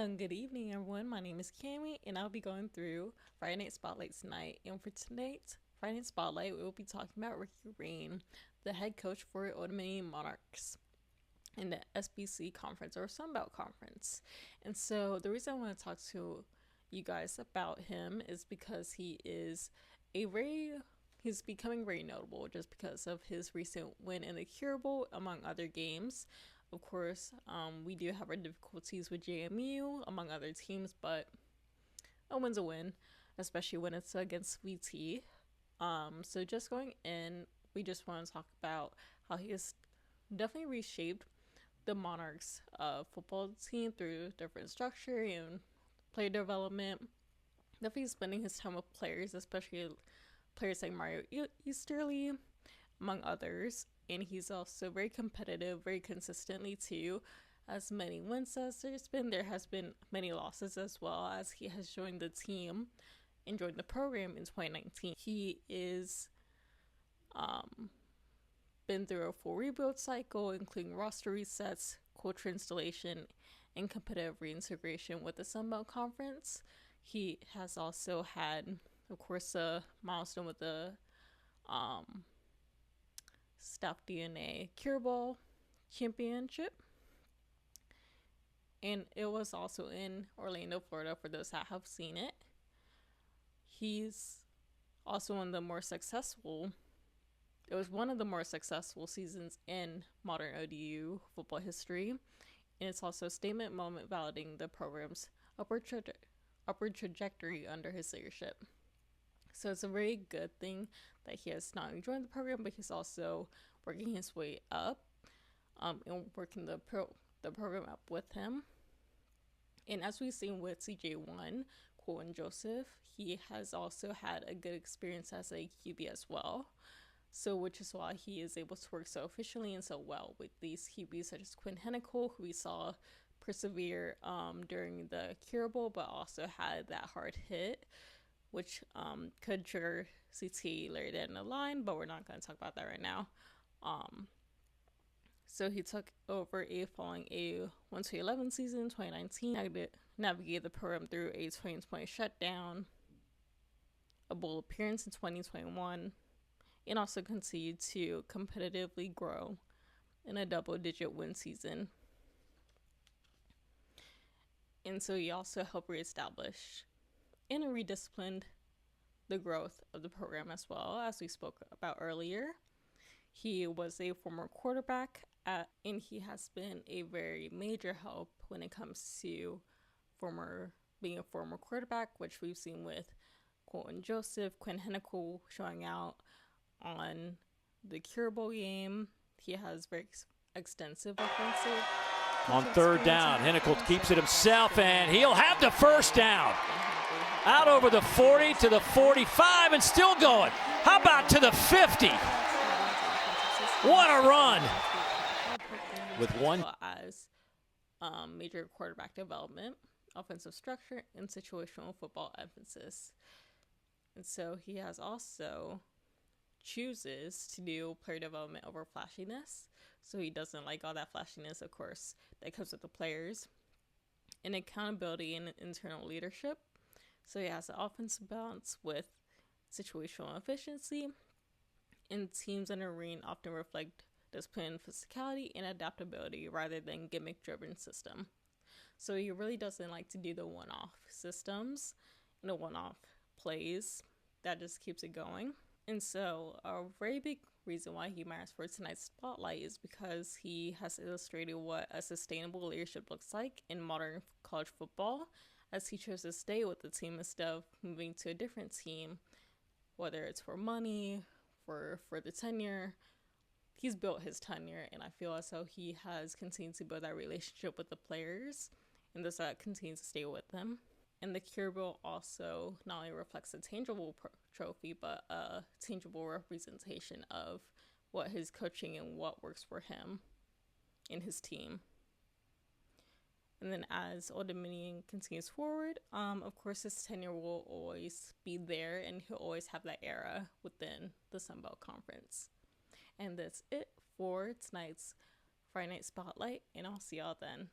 Good evening, everyone. My name is Cami, and I'll be going through Friday Night Spotlight tonight. And for tonight's Friday Night Spotlight, we will be talking about Ricky Rahne, the head coach for Old Dominion Monarchs in the SBC conference or Sunbelt conference. And so the reason I want to talk to you guys about him is because he's becoming very notable just because of his recent win in the Cure Bowl, among other games. Of course, we do have our difficulties with JMU, among other teams, but a win's a win, especially when it's against VT. So just going in, we just want to talk about how he has definitely reshaped the Monarchs football team through different structure and player development. Definitely spending his time with players, especially players like Mario Easterly, among others. And he's also very competitive, very consistently too. As many wins as there has been many losses as well, as he has joined the team and joined the program in 2019. He is been through a full rebuild cycle, including roster resets, culture installation, and competitive reintegration with the Sunbelt Conference. He has also had, of course, a milestone with the StaffDNA Cure Bowl championship, and it was also in Orlando, Florida, for those that have seen it. He's also one of the more successful seasons in modern ODU football history, and it's also a statement moment validating the program's upward trajectory under his leadership. So it's a very good thing that he has not only joined the program, but he's also working his way up and working the program up with him. And as we've seen with CJ1, Colton Joseph, he has also had a good experience as a QB as well. So which is why he is able to work so efficiently and so well with these QBs such as Quinn Henicle, who we saw persevere during the Cure Bowl, but also had that hard hit, which could trigger CT later down the line, but we're not going to talk about that right now. So he took over following a 1-11 season in 2019, navigated the program through a 2020 shutdown, a bowl appearance in 2021, and also continued to competitively grow in a double-digit win season. And so he also helped reestablish and redisciplined the growth of the program as well, as we spoke about earlier. He was a former quarterback, and he has been a very major help when it comes to being a former quarterback, which we've seen with Colton Joseph, Quinn Henicle showing out on the Cure Bowl game. He has very extensive offensive. On third down, Henicle keeps it himself, and he'll have the first down. Out over the 40 to the 45 and still going. How about to the 50? What a run. With one. As major quarterback development, offensive structure, and situational football emphasis. And so he has also chooses to do player development over flashiness. So he doesn't like all that flashiness, of course, that comes with the players. And accountability and internal leadership. So he has an offensive balance with situational efficiency, and teams in the arena often reflect discipline, physicality, and adaptability rather than gimmick-driven system. So he really doesn't like to do the one-off systems and the one-off plays. That just keeps it going. And so a very big reason why he matters for tonight's spotlight is because he has illustrated what a sustainable leadership looks like in modern college football, as he chose to stay with the team instead of moving to a different team, whether it's for money, for the tenure. He's built his tenure, and I feel as though he has continued to build that relationship with the players, and thus that continues to stay with them. And the Cure Bowl also not only reflects a tangible trophy, but a tangible representation of what his coaching and what works for him and his team. And then as Old Dominion continues forward, of course, his tenure will always be there, and he'll always have that era within the Sunbelt Conference. And that's it for tonight's Friday Night Spotlight, and I'll see y'all then.